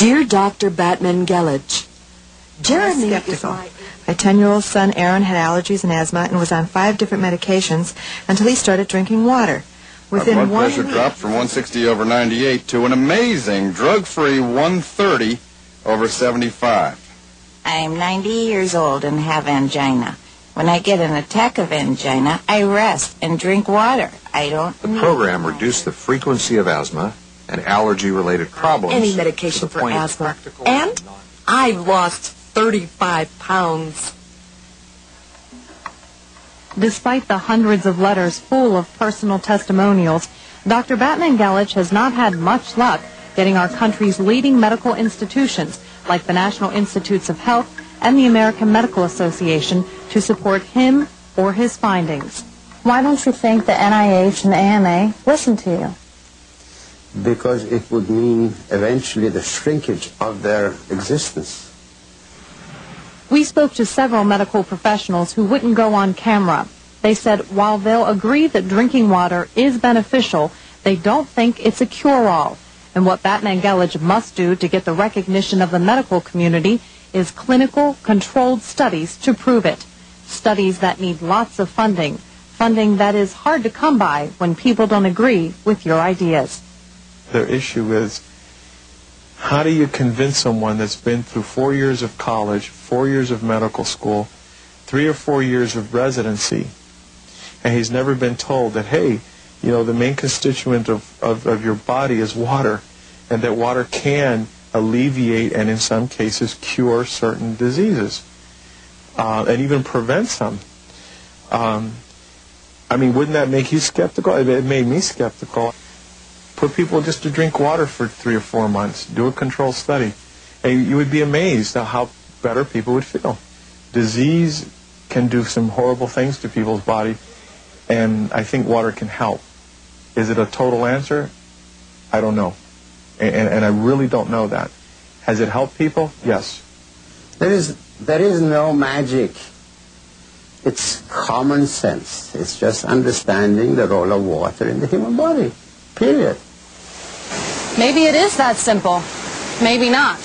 Dear Dr. Batmanghelidj, Jeremy is my 10-year-old son Aaron had allergies and asthma and was on 5 different medications until he started drinking water. Within my blood 1 pressure week, dropped from 160/98 to an amazing drug-free 130/75. I'm 90 years old and have angina. When I get an attack of angina, I rest and drink water. The program reduced the frequency of asthma and allergy-related problems. any medication for asthma. And I lost 35 pounds. Despite the hundreds of letters full of personal testimonials, Dr. Batmanghelidj has not had much luck getting our country's leading medical institutions, like the National Institutes of Health and the American Medical Association, to support him or his findings. Why don't you think the NIH and the AMA listen to you? Because it would mean eventually the shrinkage of their existence. We spoke to several medical professionals who wouldn't go on camera. They said while they'll agree that drinking water is beneficial, they don't think it's a cure-all. And what Batmanghelidj must do to get the recognition of the medical community is clinical, controlled studies to prove it. Studies that need lots of funding that is hard to come by when people don't agree with your ideas. Their issue is, how do you convince someone that's been through 4 years of college, 4 years of medical school, 3 or 4 years of residency, and he's never been told that, hey, you know, the main constituent of your body is water, and that water can alleviate and in some cases cure certain diseases, and even prevent some. I mean, wouldn't that make you skeptical? It made me skeptical. Put people just to drink water for 3 or 4 months. Do a controlled study. And you would be amazed at how better people would feel. Disease can do some horrible things to people's body, and I think water can help. Is it a total answer? I don't know. And I really don't know that. Has it helped people? Yes. There is no magic. It's common sense. It's just understanding the role of water in the human body. Period. Maybe it is that simple. Maybe not.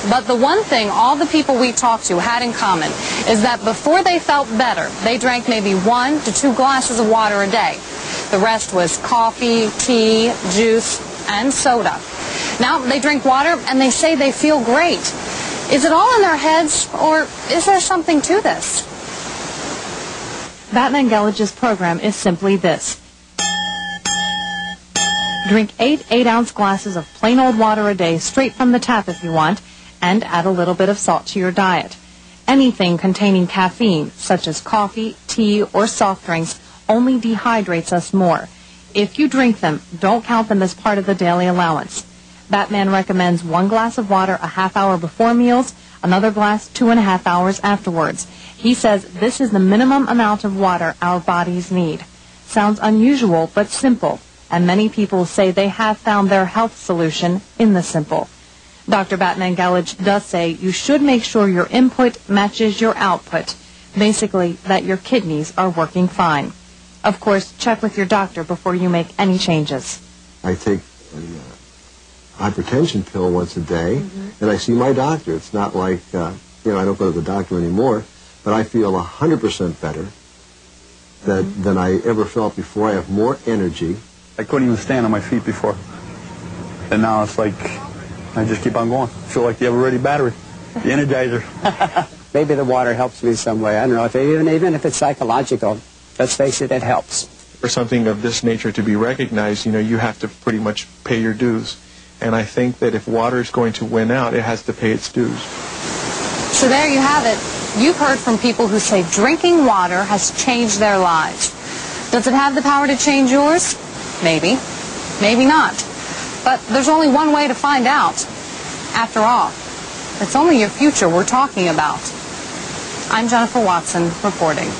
But the one thing all the people we talked to had in common is that before they felt better, they drank maybe 1 to 2 glasses of water a day. The rest was coffee, tea, juice, and soda. Now they drink water and they say they feel great. Is it all in their heads, or is there something to this? Batmanghelidj's program is simply this. Drink 8 8-ounce glasses of plain old water a day straight from the tap if you want, and add a little bit of salt to your diet. Anything containing caffeine, such as coffee, tea, or soft drinks, only dehydrates us more. If you drink them, don't count them as part of the daily allowance. Batman recommends 1 glass of water a half hour before meals, another glass 2.5 hours afterwards. He says this is the minimum amount of water our bodies need. Sounds unusual, but simple, and many people say they have found their health solution in the simple. Dr. Batmanghelidj does say you should make sure your input matches your output, basically that your kidneys are working fine. Of course, check with your doctor before you make any changes. I take a hypertension pill once a day, and I see my doctor. It's not like, I don't go to the doctor anymore, but I feel 100% better than I ever felt before. I have more energy. I couldn't even stand on my feet before. And now it's like, I just keep on going. I feel like the ever-ready battery, the Energizer. Maybe the water helps me some way. I don't know, even if it's psychological. Let's face it, it helps. For something of this nature to be recognized, you have to pretty much pay your dues. And I think that if water is going to win out, it has to pay its dues. So there you have it. You've heard from people who say drinking water has changed their lives. Does it have the power to change yours? Maybe. Maybe not. But there's only one way to find out. After all, it's only your future we're talking about. I'm Jennifer Watson, reporting.